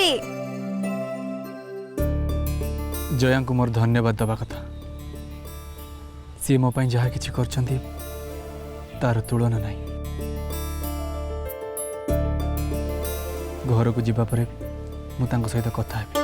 करी जया को मोर धन्यवाद दबा कथा सी मो पाई जहा किछि करछंती तार तुलना नहीं घर को जीवा परे मु तांको सहित कथा हेबी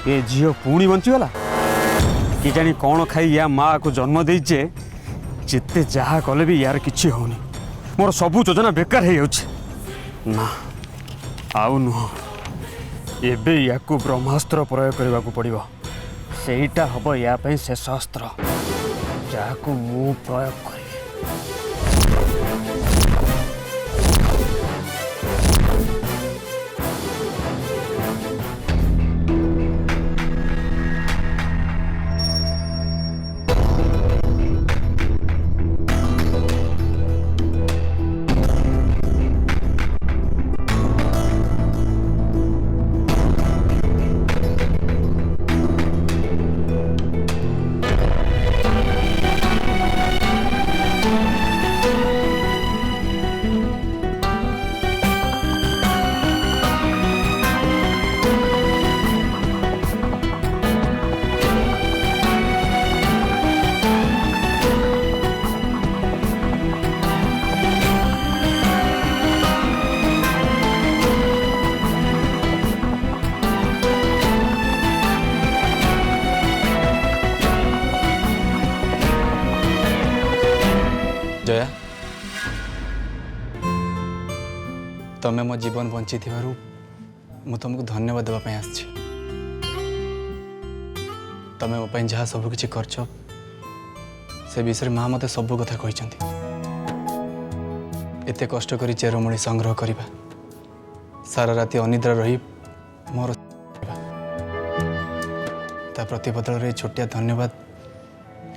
ये झील पुणी बंचीगला कि जानी कौन खाई या माँ को जन्म देचे जिते जहा कले भी यार किसी होनी मोर सबू योजना बेकार हो ना आउ नुह एबे या ब्रह्मास्त्र प्रयोग करने को पड़ो सेटा हम या शेष अस्त्र जहाँ को मु प्रयोग करी। तमें मो जीवन बंची मु तुमको धन्यवाद देवाई आसी तमें मो जहाँ सब किछि करछ से विषय माँ मते सब कथा कहते एते कष्ट करी चेरमूली संग्रह करवा सारा राति अनिद्रा रही मोर ता प्रतिबदल रे छोटिया धन्यवाद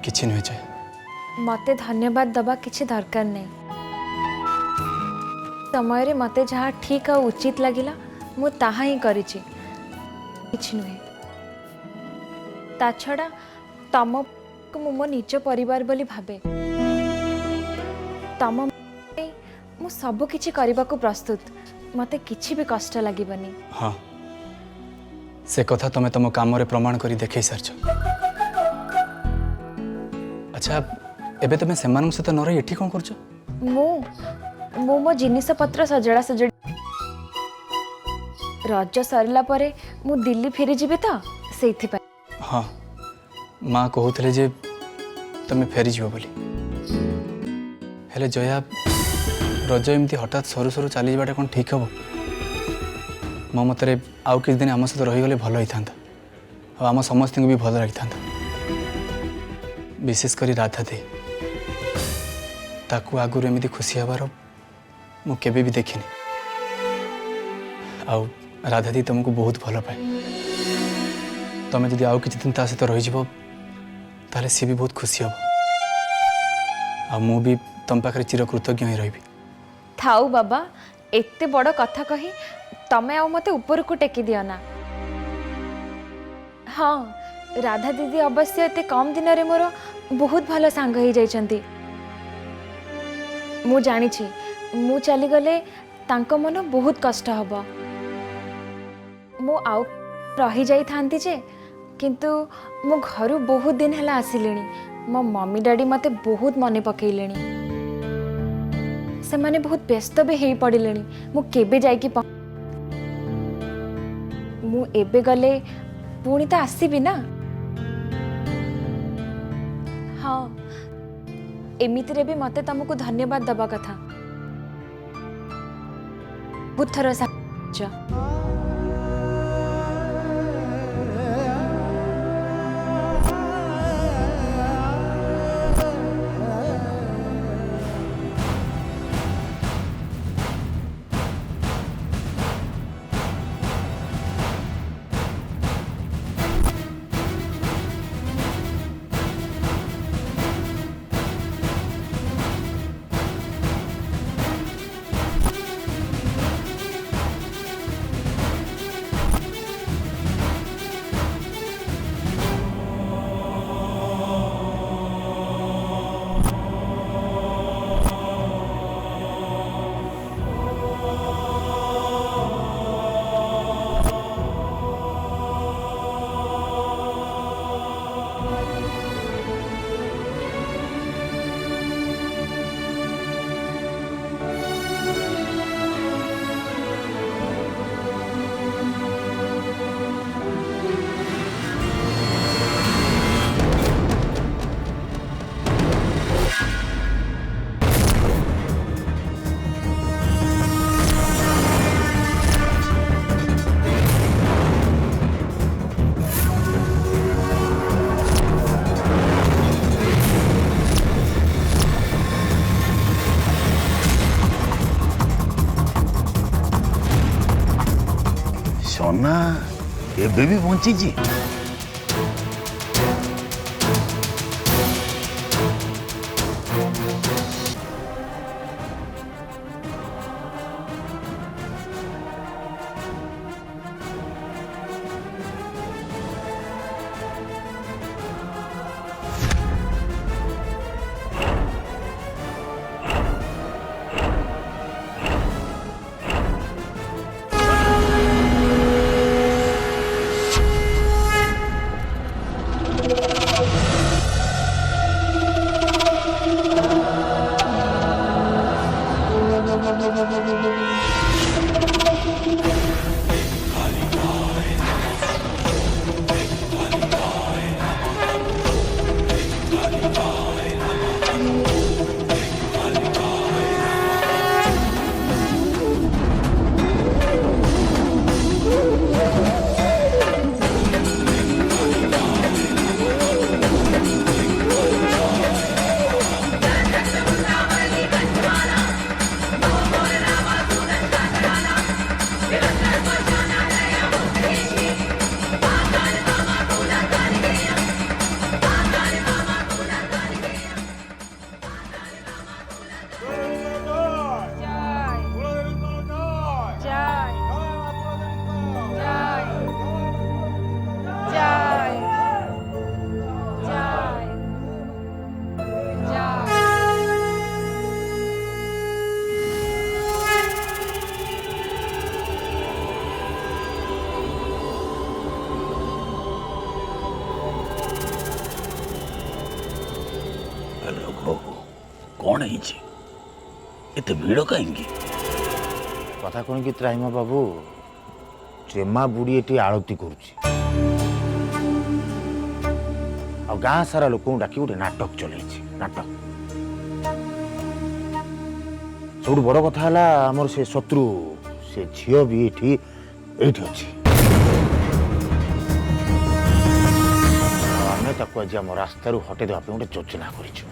किछि नुहे जाए मते धन्यवाद दबा किछि दरकार नहीं समय रे मते जहाँ ठीक आ उचित लगिला मु ताहा ही करिछि किछि नुहे ता छड़ा तम को मु मो निज परिवार बोली भाबे तम मु सब किछि करबा को प्रस्तुत मते किछि भी कष्ट लागिबनी। हाँ से कथा तमें तुम काम रे प्रमाण करी देखै सारछ। अच्छा एबे तुम से सहित न रही एठी कोन करछ? मु मो जिनिस पत्र सजड़ा सजड़ी रज सरला परे मु दिल्ली फेरी जीबे तो सेथि पय। हाँ माँ कहते जे तुम फेरी जीव बोली हेले जया रज एमती हठात सरू सरू चली जावाटा कौन ठीक हम मो मतरे आउ किछ दिन आम सहित रहीगले भल होता आम समस्त भी भल लगी था विशेषकर राधा दे ताकू आगुरी एमती खुशी हबार मु केबे भी देखिनी आउ राधा दी तुमको बहुत भल पाए तमें जदि आउ किछ दिन ता सहित रही ताले सी भी बहुत खुशी हम आ मु भी तुम पाखे चिरकृतज्ञ ही रही। थाऊ बाबा एते बड़ कथा कही तमे आ मते ऊपर को टेकी दियो ना। हाँ राधा दीदी अवश्य एते कम दिन रे मोर बहुत भल सांग ही जाइछंती मु जानी छी मु चली गले तांको मन बहुत कष्ट हबो मु आउ रही जाई थांती जे किंतु मो घरु बहुत दिन हला आसिलेनी मो मम्मी डैडी मते बहुत मने पकेइलेनी से माने बहुत व्यस्त भी हेई पड़िलेनी मु केबे जाई कि मु एबे गले पुणी तो आसीबी ना। हाँ एमिति रे भी मते तुमको धन्यवाद दबा कथा बहुत थर सा सोना एबे भी बंची जी କ'ଣ ହେଇଛି ଏତେ ଭିଡ଼ କାହିଁକି? କଥା କ'ଣ କି ତ୍ରାହିମା ବାବୁ, ଚେମା ବୁଢ଼ୀ ଏଠି ଆଳତୀ କରୁଛି ଆଉ ଗାଁ ସାରା ଲୋକଙ୍କୁ ଡାକି ଗୋଟେ ନାଟକ ଚଲେଇଛି। ନାଟକ ସବୁଠୁ ବଡ଼ କଥା ହେଲା ଆମର ସେ ଶତ୍ରୁ ସେ ଝିଅ ବି ଏଇଠି ଅଛି। ଆମେ ତାକୁ ଆଜି ଆମ ରାସ୍ତାରୁ ହଟେଇ ଦେବା ପାଇଁ ଗୋଟେ ଯୋଜନା କରିଛୁ।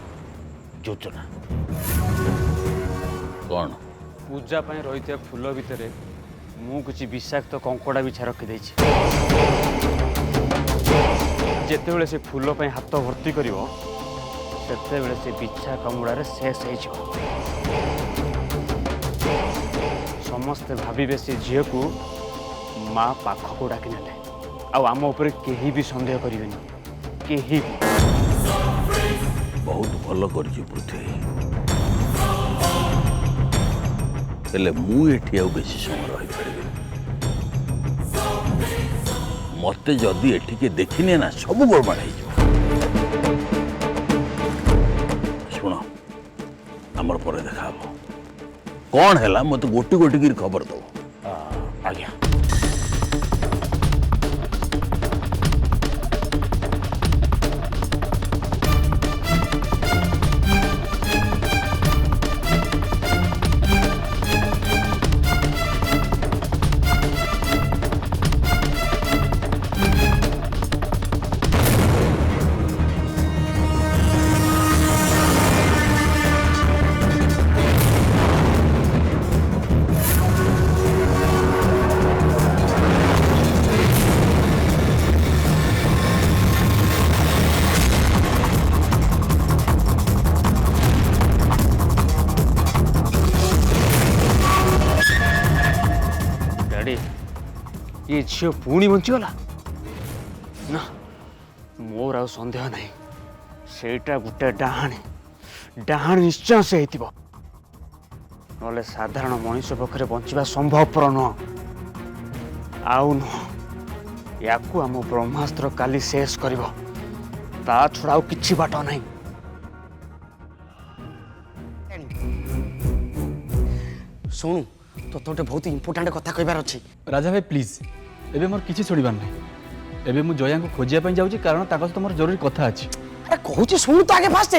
ଯୋଜନା କ'ଣ? ପୂଜା ପାଇଁ ରହିଥିବା ଫୁଲ ଭିତରେ ମୁଁ କିଛି ବିଷାକ୍ତ କଙ୍କଡ଼ା ବିଛା ରଖିଦେଇଛି। ଯେତେବେଳେ ସେ ଫୁଲ ପାଇଁ ହାତ ଭର୍ତ୍ତି କରିବ ସେତେବେଳେ ସେ ବିଛା କାମୁଡ଼ାରେ ଶେଷ ହେଇଯିବ। ସମସ୍ତେ ଭାବିବେ ସେ ଝିଅକୁ ମା ପାଖକୁ ଡାକି ନେଲେ, ଆଉ ଆମ ଉପରେ କେହି ବି ସନ୍ଦେହ କରିବେନି, କେହି ବି। ବହୁତ ଭଲ କରିଛୁ ପୃଥ୍ୱୀ, ହେଲେ ମୁଁ ଏଠି ଆଉ ବେଶୀ ସମୟ ରହିପାରିବିନି। ମତେ ଯଦି ଏଠିକେ ଦେଖିନେ ନା ସବୁ ବରବାଦ ହେଇଯିବ। ଶୁଣ, ଆମର ପରେ ଦେଖା ହବ। କ'ଣ ହେଲା ମତେ ଗୋଟି ଗୋଟି କରି ଖବର ଦବ। ଆଜ୍ଞା। ये झील पुणी बंचीगला ना? मोर आ सन्देह नहीं, सेटा गोटे डाहाणी डाहाणी निश्चय से ना साधारण मनीष पाखे बंचा संभवपर नुह। आउ नुह या आम ब्रह्मास्त्र काली शेष कर छड़ा आउ कि बाट नहीं। शुणु तो गोटे बहुत इंपोर्टाट कथा कहबार अच्छी। राजा भाई प्लीज एबे मोर किसी छोड़बार नहीं। एबे मु जया को खोजिया ପାଇଁ जाउची कारण ताको सହିତ मोर जरूरी कथा अछि। अरे कहूची शुणु तो आगे फास्ट।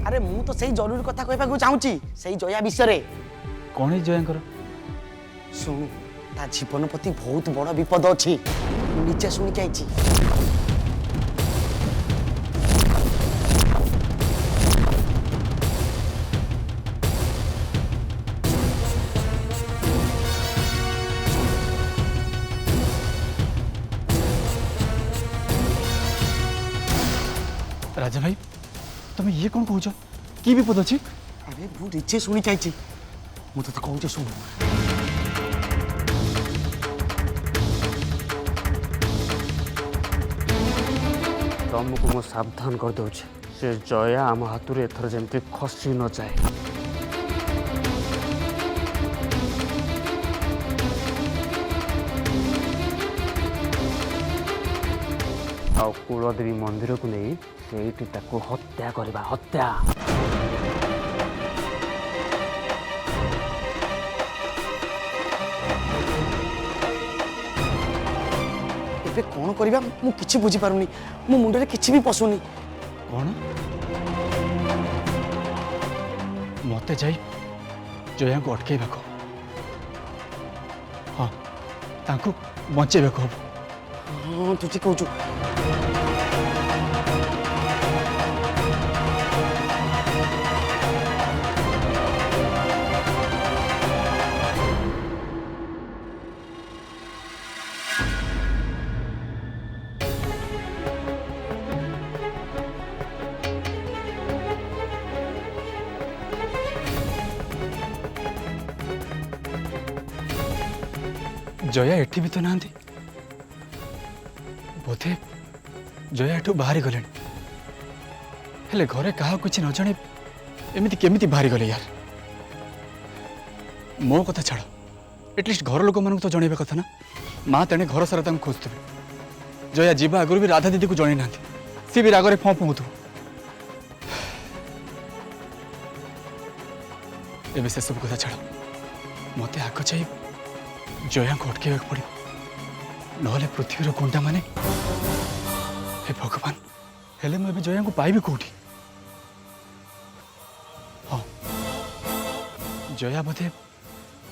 अरे मु तो सही जरूरी कथा कहबा को चाहूची सही जया विषय रे। कोन है जयांकर? शुणु ता जीवन प्रति बहुत बड़ विपद अछि। नीचे सुनि के आइची। राजा भाई तुम ये कौन कहूच कि विपद अच्छी? अरे मु नीचे सुनि के आइची। मु तो कहूची शुणु। तुमको मु सावधान कर दूचे से जया आम हाथ में एथर जमती खसी न जाए। आ कुलदेवी मंदिर को नहीं से हत्या करवा हत्या। एबे कौन करबा मु किछि बुझी पारुनी। मु मुंडे रे किछि भी पसुनी। कौन मते जाई जया को अटकेबा को? हाँ तांको बचेबा को। हाँ तू ठीक कहूचु। जया एठी भी तो नांदी बोधे जया एठू बाहरी गले हेले घरे कहा कुछ न जाने एमती केमिति बाहरी गले यार। मो कथा छाड़ एटलिस्ट घर लोक मान तो जनइबा कथा ना। माँ तेने घर सारा तक खोजुवे जया जीवा आगुरी भी राधा दीदी को जन ना सी भी रागरे फँ फुँगुव। तेज से सब कथा छाड़ मत आग जाई जया को अटक पड़ो ना पृथ्वीर गुंडा माने हे भगवान हेले मुझे जया को पाइबी कौटी हाँ जया बोधे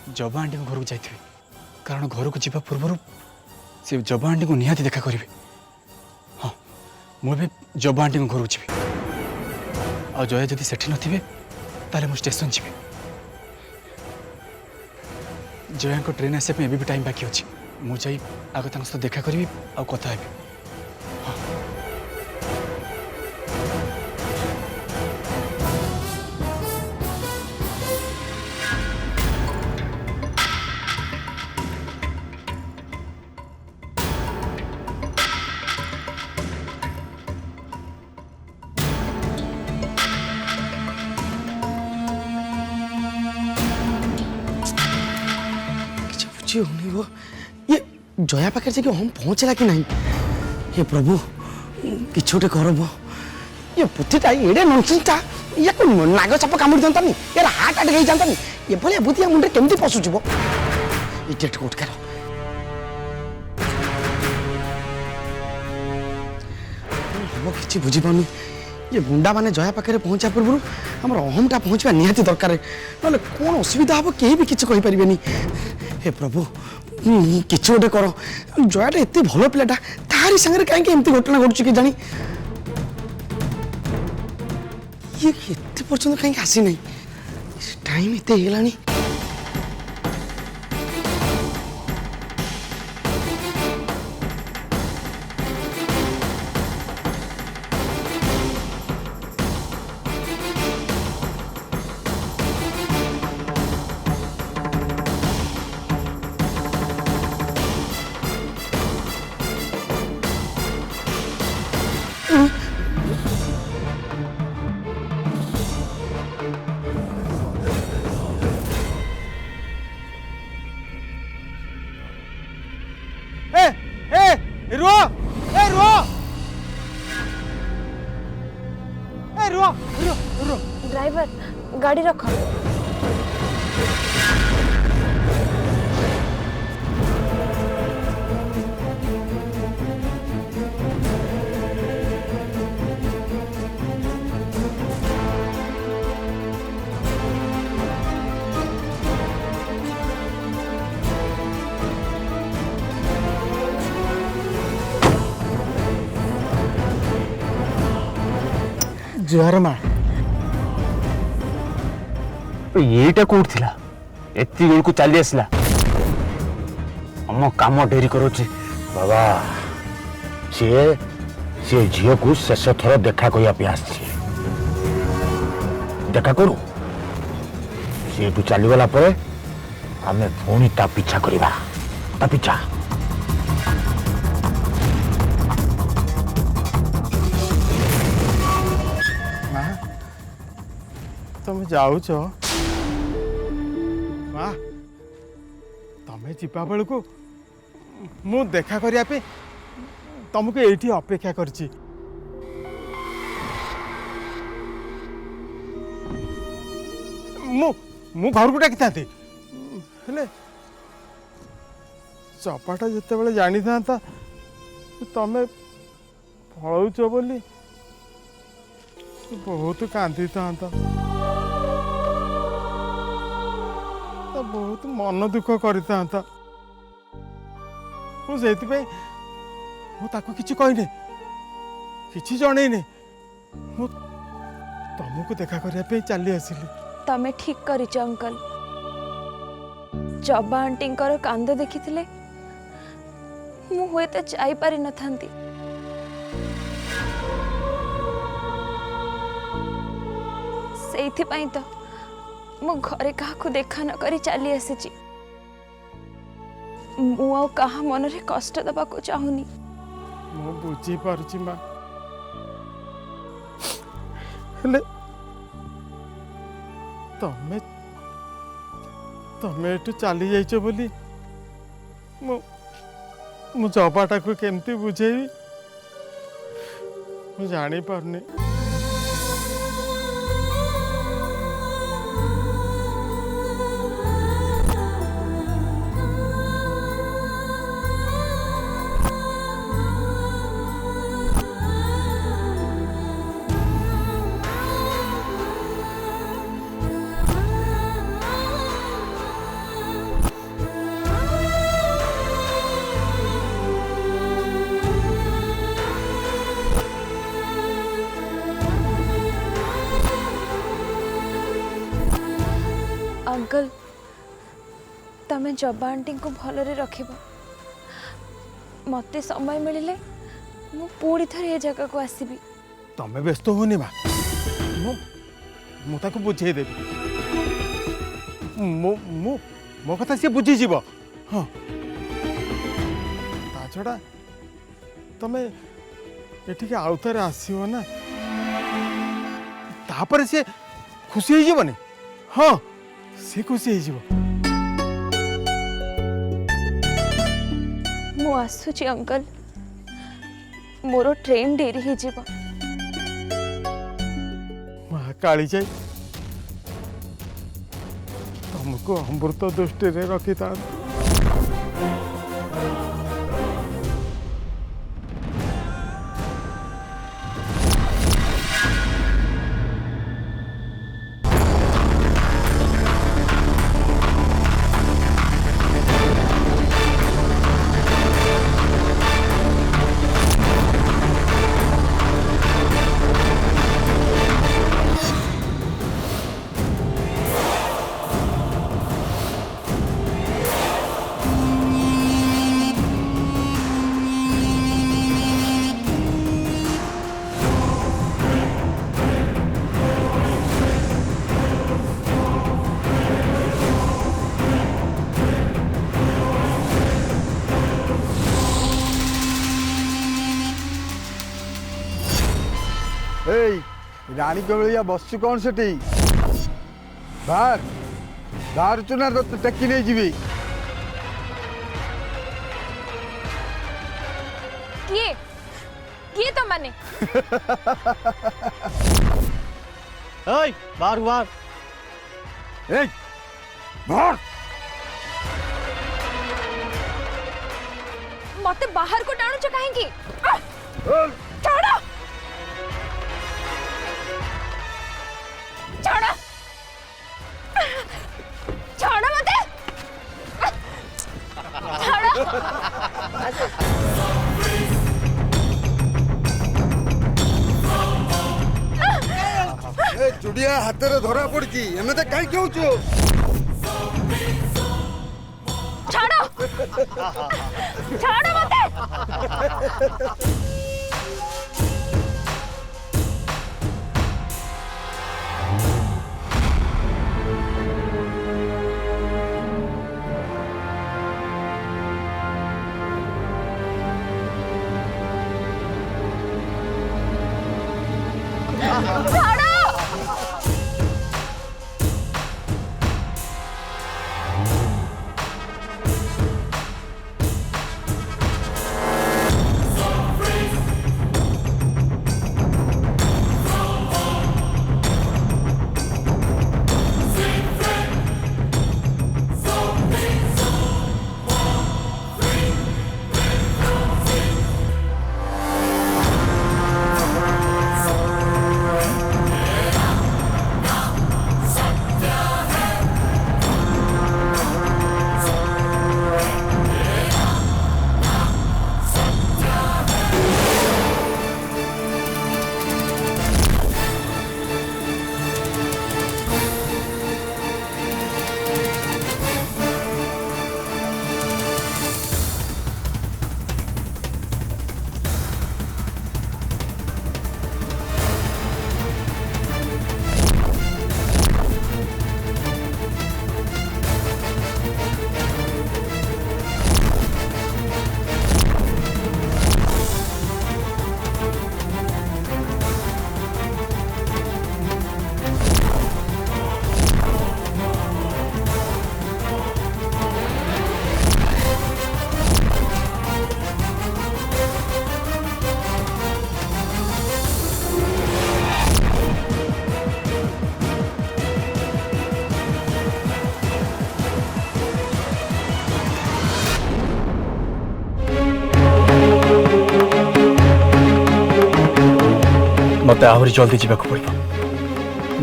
जबा आंटी घर को जाइए कारण घर को जावा पूर्व से जबा आंटी को निहाती देखा करेंगे हाँ मुझे जबा आंटी घर को जी आ जया जदि सेठी नथिबे ताले मु स्टेशन जी जया को ट्रेन आसे पे भी टाइम बाकी अच्छी मुझे आग सहित देखा करी आ कथा हेबी बुझी होनी वो ये जया पाखे जाके हम पहुँचला कि नहीं हे प्रभु किछ गोटे कर ये बुद्धिटा एडे ननसेंसटा या को नाग साप कामुड़ी दिंतानी यार हार्ट अटैक हो जातानी ये भलिया बुद्धि मुंडे केमती पशुजिव इडियट कोटकार किसी बुझी पानी ये गुंडा माने जया पाखे पहुँचा पूर्व आम अहमटा पहुँचवा निहाती दरकार ना कौन असुविधा हम कहीं भी किसी कहींपारे हे प्रभु किसी गोटे कर जयाटा एत भल पिलाटा तारी सागर कहीं एमती घटना घटुची कि जानी ये एत पर्यंत कहीं आसी ना टाइम एत होगा ड्राइवर गाड़ी रख जुआर माँ येटा कौट थिला एत्ती बेल को चली आसला हम काम डेरी करोची बाबा सी झील को शेष थर देखा करने आस देखा करू सी चलीगला आम पुणी ता पीछा करवा ता पीछा तुम जाऊच माँ तमें जीवा बेलू मु देखा करने तुमको ये अपेक्षा करची मु घर को डाकी था चपाटा जिते बड़े जानी था तमें पलौच बोली बहुत कांदी था बहुत मन दुख करता मुझे किसी कहने किसी जनईने तुमको देखा करने चली आसिली तमें ठीक करिच अंकल जबा आंटी कांद देखी मु तो जाई पारि न थांती सेइथिपाई तो मु घरे काहाकु देखा न करी चली आसीची मु आ कहा मन रे कष्ट दबा को चाहुनी मु बुझी पारुची मां हेले तमे तमे एटू चली जाइछ बोली मु जबाटा को केमती बुझेबी मु जानी पारनी अंकल तमें जब्बा आंटी को भलरे रखिब मते समय मिलिले मु पूरी थर ये जगह को आसीबी। तमें व्यस्त होनी बा मुझे बुझे देवी मो कथा सी बुझी जीव। हाँ ता छड़ा तमें एठिके आउ थरे आसीओ ना तापर से खुशी हो जीवनी। हाँ से खुशी हो जीव। मु आसुची अंकल मोर ट्रेन डेरी ही जीव। माँ काली जाई तुमको अमृत दृष्टि रखी था। रानी के भैया बसु कौन से बाहर बाहर चुना तो टेकी नहीं जीवी। किए तो माने बाहर बाहर बाहर मते बाहर को टाणुच काहेंकी छोड़ो छोड़ो छोड़ो मते चुड़िया हाथ में धरा पड़ी एम कहीं कहूँ छोड़ो छोड़ो मते मत आहरी जल्दी जावाक पड़ो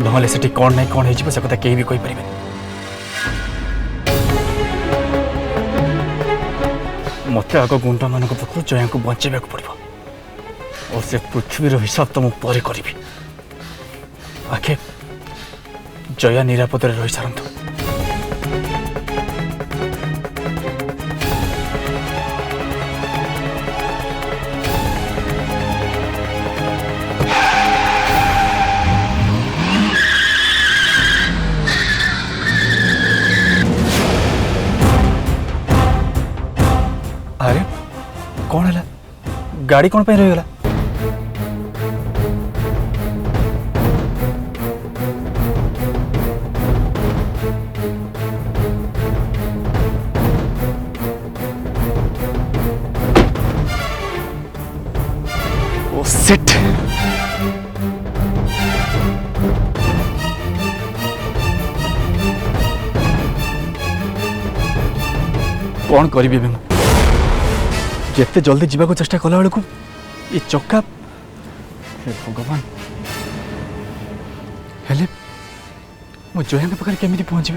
नहले से कौन ना कौन हो से कथा कहीं भी कही पारे मत आग गुंडा मान पाखु जया को बचाइबा पड़ो और से पृथ्वी हिसाब तो मुझे करी आखे जया निरापद रही सारंतु। कौन है गाड़ी कौन पे रहीगला ओ शिट कौन करी जिते जल्दी जीवा चेष्टा कला बेलू ये चक्का हे भगवान हेले मो जया पाखे केमी पहुँचे